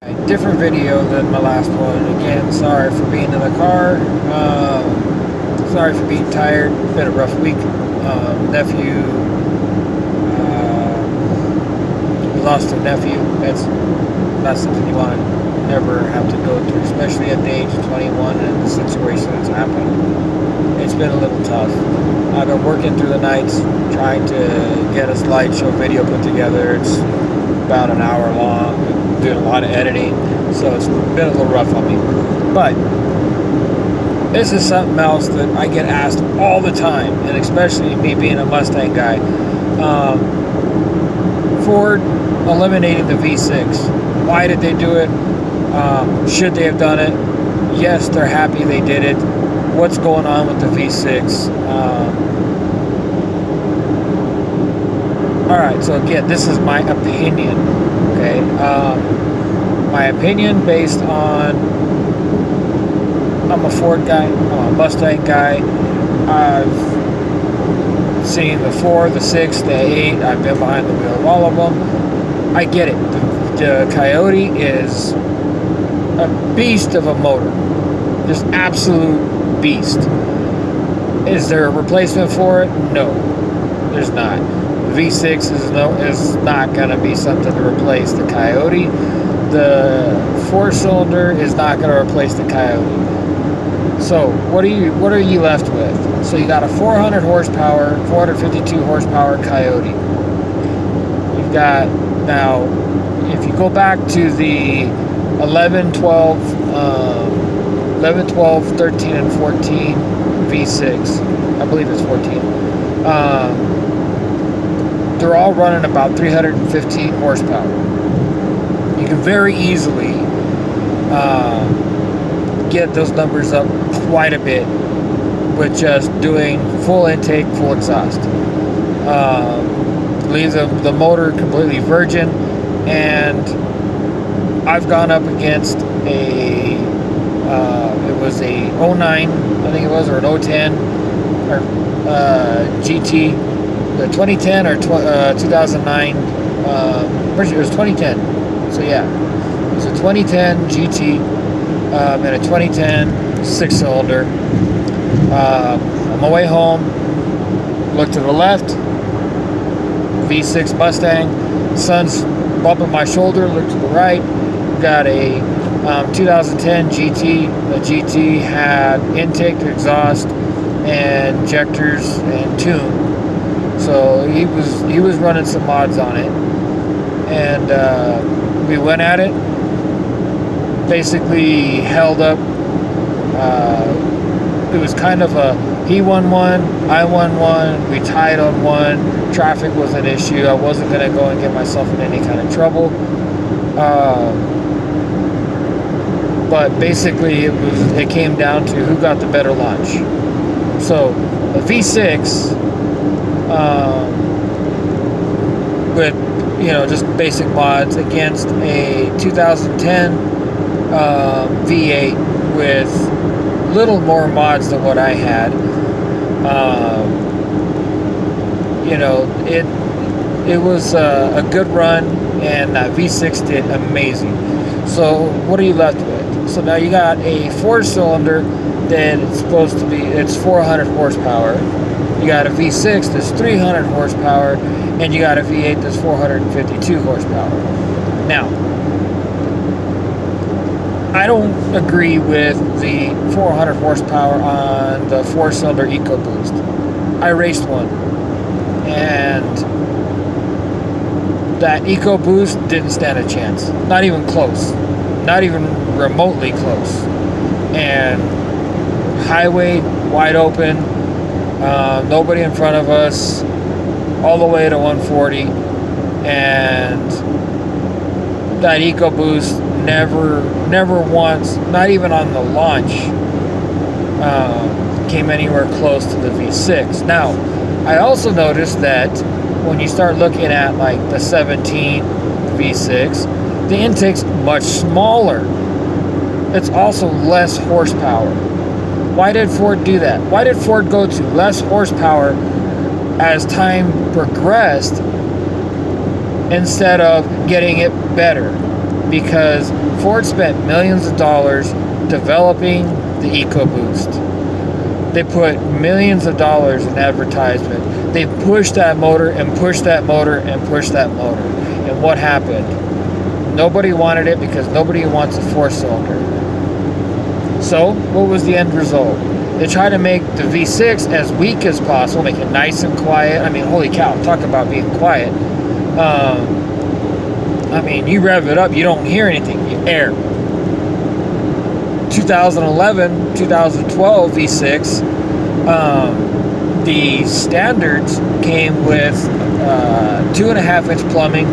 Different video than my last one. Again, sorry for being in the car. Sorry for being tired. Been a rough week. Nephew, we lost a nephew. That's not something you want to ever have to go through, especially at the age of 21 and the situation that's happened. It's been a little tough. I've been working through the nights trying to get a slideshow video put together. It's about an hour long. Doing a lot of editing, so it's been a little rough on me. But this is something else that I get asked all the time, and especially me being a Mustang guy. Ford eliminating the V6. Why did they do it? Should they have done it? Yes, they're happy they did it. What's going on with the V6? Alright, so again, this is my opinion. Okay, my opinion based on, I'm a Ford guy, I'm a Mustang guy. I've seen the 4, the 6, the 8. I've been behind the wheel of all of them. I get it. The Coyote is a beast of a motor, just absolute beast. Is there a replacement for it? No, there's not. V6 is not going to be something to replace the Coyote. The 4-cylinder is not going to replace the Coyote. So what are you left with? So you got a 400 horsepower, 452 horsepower Coyote. You've got, now, if you go back to the 11, 12, 13, and 14 V6, I believe it's 14. They're all running about 315 horsepower. You can very easily get those numbers up quite a bit with just doing full intake, full exhaust. Leave the motor completely virgin, and I've gone up against it was a '09, I think it was, or an '010, or GT. The 2010 or 2009, it was 2010, so yeah, it was a 2010 GT and a 2010 6-cylinder. On my way home, look to the left, V6 Mustang, sun's bumping my shoulder, look to the right, got a 2010 GT. The GT had intake, exhaust, and injectors and tune. So he was running some mods on it, and we went at it. Basically held up. It was kind of a he won one, I won one. We tied on one. Traffic was an issue. I wasn't gonna go and get myself in any kind of trouble. But basically, it came down to who got the better launch. So a V6. With just basic mods against a 2010 V8 with little more mods than what I had. It was a good run, and that V6 did amazing. So what are you left with? So now you got a 4-cylinder that it's supposed to be, it's 400 horsepower. You got a V6 that's 300 horsepower, and you got a V8 that's 452 horsepower. Now, I don't agree with the 400 horsepower on the 4-cylinder EcoBoost. I raced one, and that EcoBoost didn't stand a chance. Not even close. Not even remotely close. And highway, wide open, nobody in front of us, all the way to 140, and that EcoBoost never once, not even on the launch, came anywhere close to the V6. Now, I also noticed that when you start looking at like the 17 V6, the intake's much smaller. It's also less horsepower. Why did Ford do that? Why did Ford go to less horsepower as time progressed instead of getting it better? because Ford spent millions of dollars developing the EcoBoost. They put millions of dollars in advertisement. They pushed that motor and pushed that motor and pushed that motor. And what happened? Nobody wanted it because nobody wants a 4-cylinder. So, what was the end result? They tried to make the V6 as weak as possible, make it nice and quiet. I mean, holy cow, talk about being quiet. I mean, you rev it up, you don't hear anything, you air. 2011, 2012 V6, the standards came with 2.5-inch plumbing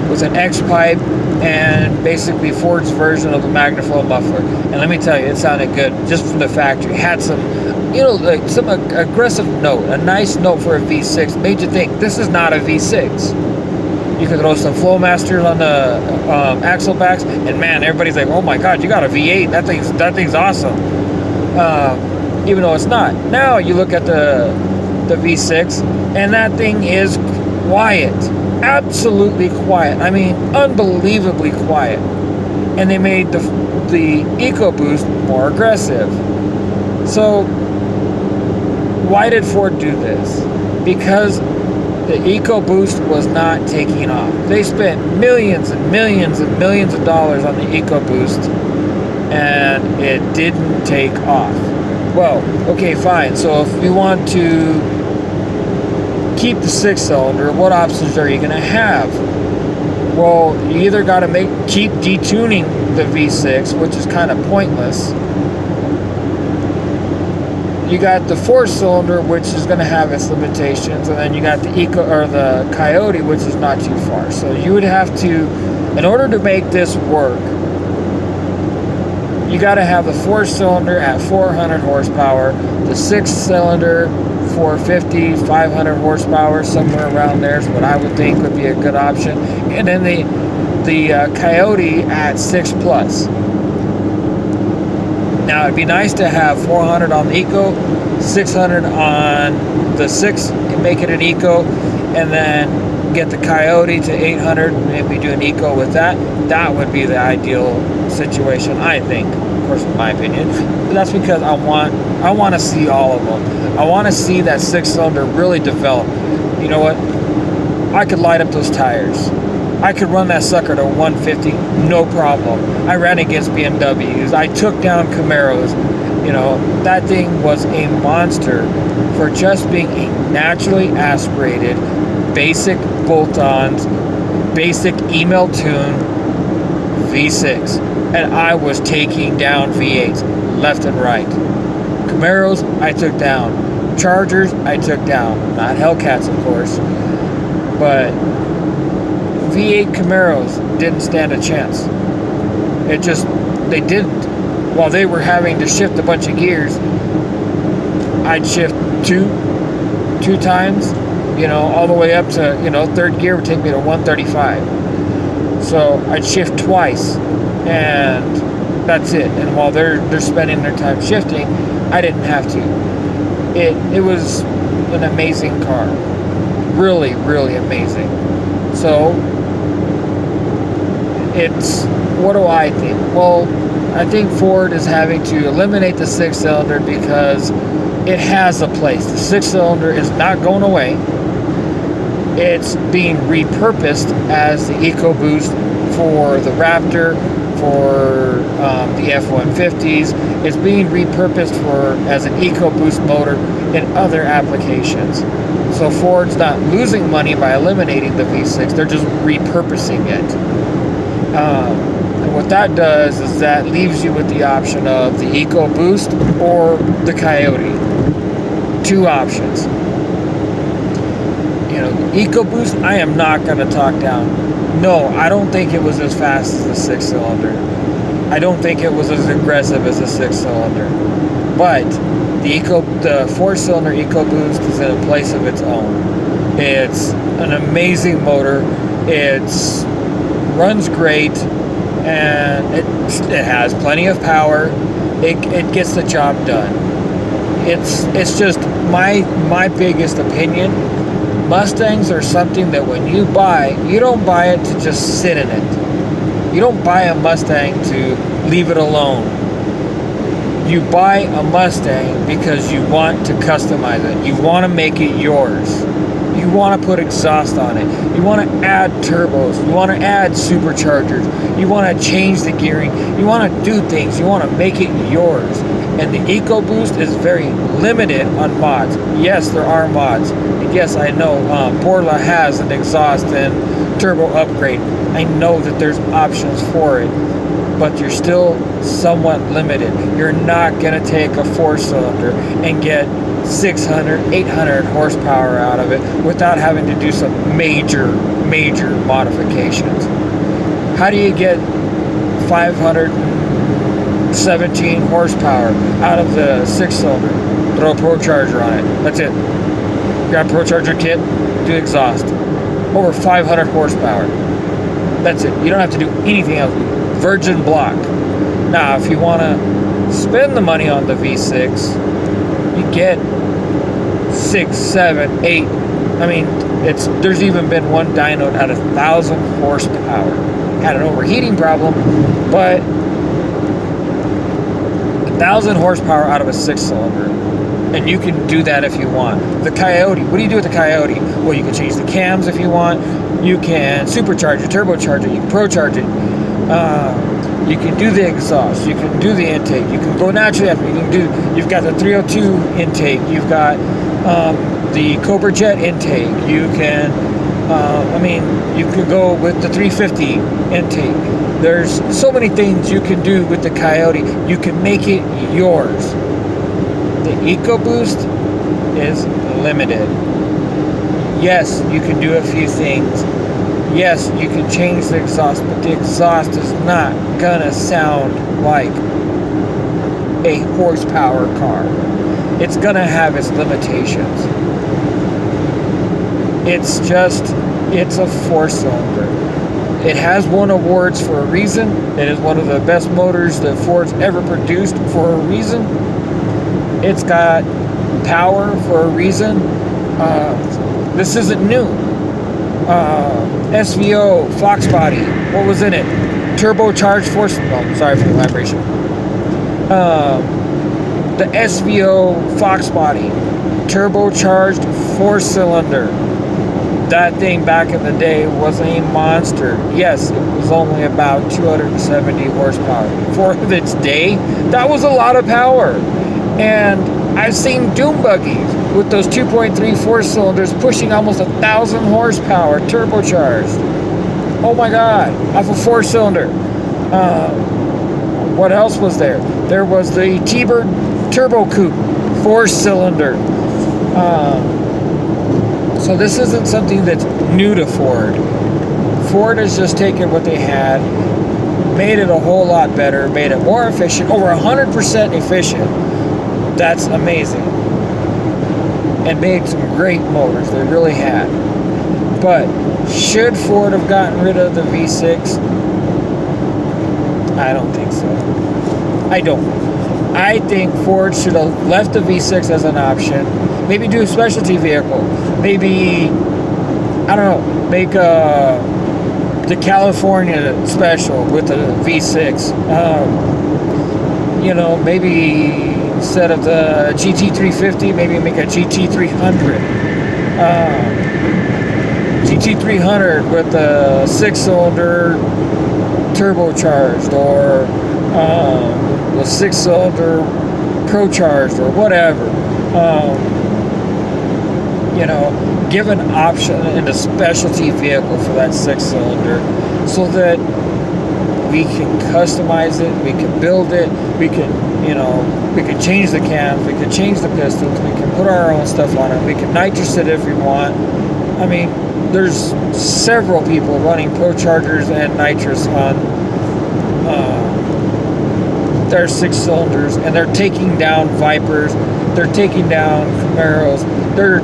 with an X pipe and basically Ford's version of a MagnaFlow muffler. And let me tell you, it sounded good just from the factory. It had some, like some aggressive note, a nice note for a V6. Made you think this is not a V6. You could throw some Flowmasters on the axle backs, and man, everybody's like, "Oh my God, you got a V8? That thing's awesome." Even though it's not. Now you look at the V6, and that thing is quiet, absolutely quiet. I mean, unbelievably quiet. And they made the EcoBoost more aggressive. So why did Ford do this? Because the EcoBoost was not taking off. They spent millions and millions and millions of dollars on the EcoBoost, and it didn't take off. Well, okay, fine. So if you want to keep the 6-cylinder, what options are you going to have? Well, you either got to keep detuning the V6, which is kind of pointless. You got the 4-cylinder, which is going to have its limitations, and then you got the Coyote, which is not too far. So you would have to, in order to make this work, you got to have the 4-cylinder at 400 horsepower, the 6-cylinder 450, 500 horsepower, somewhere around there is what I would think would be a good option, and then the Coyote at 6+. Now, it'd be nice to have 400 on the Eco, 600 on the 6, and make it an Eco, and then get the Coyote to 800, maybe do an Eco with that. That would be the ideal situation, I think, of course, in my opinion. But that's because I want to see all of them. I want to see that 6-cylinder really develop. You know what? I could light up those tires. I could run that sucker to 150, no problem. I ran against BMWs. I took down Camaros. You know, that thing was a monster for just being a naturally aspirated, basic bolt-ons, basic email tune V6. And I was taking down V8s left and right. Camaros, I took down. Chargers, I took down. Not Hellcats, of course. But V8 Camaros didn't stand a chance. They didn't. While they were having to shift a bunch of gears, I'd shift two times, all the way up to, third gear would take me to 135. So I'd shift twice, and that's it. And while they're spending their time shifting, I didn't have to. It was an amazing car. Really, really amazing. So what do I think? Well, I think Ford is having to eliminate the 6-cylinder because it has a place. The 6-cylinder is not going away. It's being repurposed as the EcoBoost for the Raptor, for the F-150s. It's being repurposed as an EcoBoost motor in other applications. So Ford's not losing money by eliminating the V6. They're just repurposing it. And what that does is that leaves you with the option of the EcoBoost or the Coyote. Two options. The EcoBoost, I am not going to talk down. No, I don't think it was as fast as the 6-cylinder. I don't think it was as aggressive as the 6-cylinder. But the 4-cylinder EcoBoost is in a place of its own. It's an amazing motor. It's runs great, and it has plenty of power. It gets the job done. It's just my biggest opinion. Mustangs are something that when you buy, you don't buy it to just sit in it. You don't buy a Mustang to leave it alone. You buy a Mustang because you want to customize it. You want to make it yours. You want to put exhaust on it. You want to add turbos. You want to add superchargers. You want to change the gearing. You want to do things. You want to make it yours. And the EcoBoost is very limited on mods. Yes, there are mods. And yes, I know Borla has an exhaust and turbo upgrade. I know that there's options for it, but you're still somewhat limited. You're not going to take a 4-cylinder and get 600, 800 horsepower out of it without having to do some major modifications. How do you get 517 horsepower out of the 6-cylinder? Throw a ProCharger on it. That's it. Grab ProCharger kit, do exhaust. Over 500 horsepower. That's it. You don't have to do anything else. Virgin block. Now, if you want to spend the money on the V6, you get 6, 7, 8. I mean, there's even been one dyno at 1,000 horsepower. Had an overheating problem, but 1,000 horsepower out of a 6-cylinder. And you can do that if you want. The Coyote, what do you do with the Coyote? Well, you can change the cams if you want. You can supercharge it, turbocharge it, you can procharge it. You can do the exhaust, you can do the intake, you can go naturally after, you've got the 302 intake, you've got the Cobra Jet intake, you can you can go with the 350 intake. There's so many things you can do with the Coyote. You can make it yours. The EcoBoost is limited. Yes, you can do a few things. Yes, you can change the exhaust, but the exhaust is not gonna sound like a horsepower car. It's gonna have its limitations. It's a 4-cylinder. It has won awards for a reason. It is one of the best motors that Ford's ever produced for a reason. It's got power for a reason. This isn't new. SVO, Fox body, what was in it? Turbocharged sorry for the vibration. The SVO Fox body, turbocharged 4-cylinder. That thing back in the day was a monster. Yes, it was only about 270 horsepower. For its day, that was a lot of power. And I've seen dune buggies with those 2.3 4-cylinders pushing almost 1,000 horsepower, turbocharged. Oh my God, off a 4-cylinder. What else was there? There was the T-Bird Turbo Coupe, 4-cylinder. So this isn't something that's new to Ford. Ford has just taken what they had, made it a whole lot better, made it more efficient, over 100% efficient. That's amazing. And made some great motors. They really had. But should Ford have gotten rid of the V6? I don't think so. I don't. I think Ford should have left the V6 as an option. Maybe do a specialty vehicle. Maybe, I don't know, make the California special with the V6. Maybe instead of the GT350, maybe make a GT300. GT300 with a 6-cylinder turbocharged, or the 6-cylinder ProCharged, or whatever. Give an option in a specialty vehicle for that 6-cylinder, so that we can customize it, we can build it, we can change the cams, we can change the pistons, we can put our own stuff on it, we can nitrous it if we want. I mean, there's several people running ProChargers and nitrous on their 6-cylinders, and they're taking down Vipers, they're taking down Camaros, they're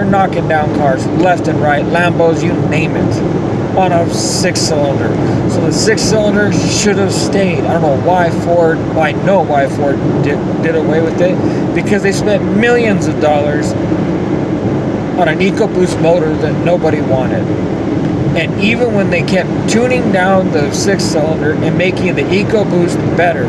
knocking down cars left and right, Lambos, you name it, on a 6-cylinder. So the 6-cylinder should have stayed. I don't know why Ford, well, I know why Ford did away with it, because they spent millions of dollars on an EcoBoost motor that nobody wanted. And even when they kept tuning down the 6-cylinder and making the EcoBoost better,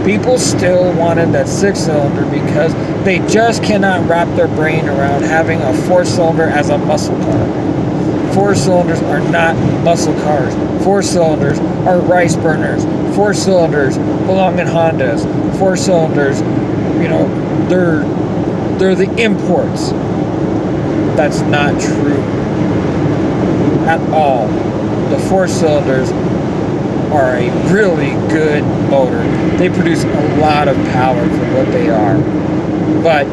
people still wanted that 6-cylinder because they just cannot wrap their brain around having a 4-cylinder as a muscle car. 4-cylinders are not muscle cars. 4-cylinders are rice burners. 4-cylinders belong in Hondas. 4-cylinders, they're the imports. That's not true at all. The 4-cylinders are a really good motor. They produce a lot of power for what they are. But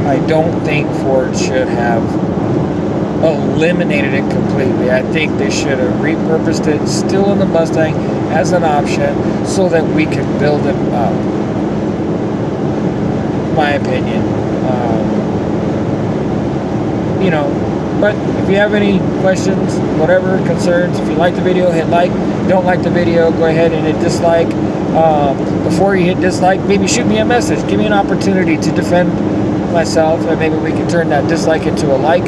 I don't think Ford should have eliminated it completely. I think they should have repurposed it still in the Mustang as an option so that we could build it up. My opinion. But if you have any questions, whatever, concerns, if you like the video, hit like. If you don't like the video, go ahead and hit dislike. Before you hit dislike, maybe shoot me a message. Give me an opportunity to defend myself, and maybe we can turn that dislike into a like.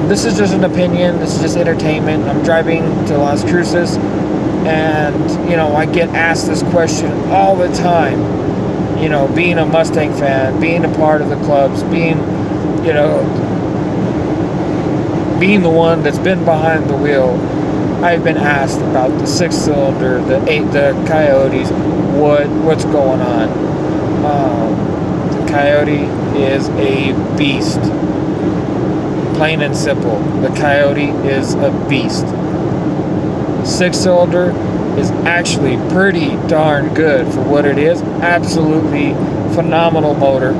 This is just an opinion. This is just entertainment. I'm driving to Las Cruces, and I get asked this question all the time. Being a Mustang fan, being a part of the clubs, being the one that's been behind the wheel, I've been asked about the 6-cylinder, the Coyotes, what's going on. The Coyote is a beast. Plain and simple. The Coyote is a beast. 6-cylinder is actually pretty darn good for what it is. Absolutely phenomenal motor.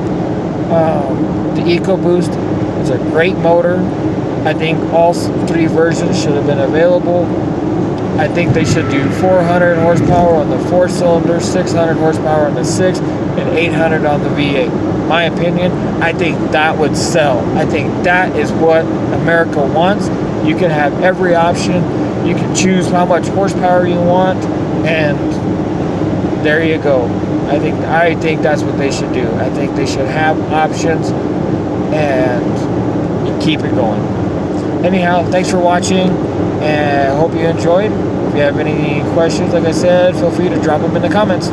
The EcoBoost is a great motor. I think all 3 versions should have been available. I think they should do 400 horsepower on the 4-cylinder, 600 horsepower on the 6, and 800 on the V8. My opinion, I think that would sell. I think that is what America wants. You can have every option. You can choose how much horsepower you want, and there you go. I think that's what they should do. I think they should have options and keep it going. Anyhow, thanks for watching, and I hope you enjoyed. If you have any questions, like I said, feel free to drop them in the comments.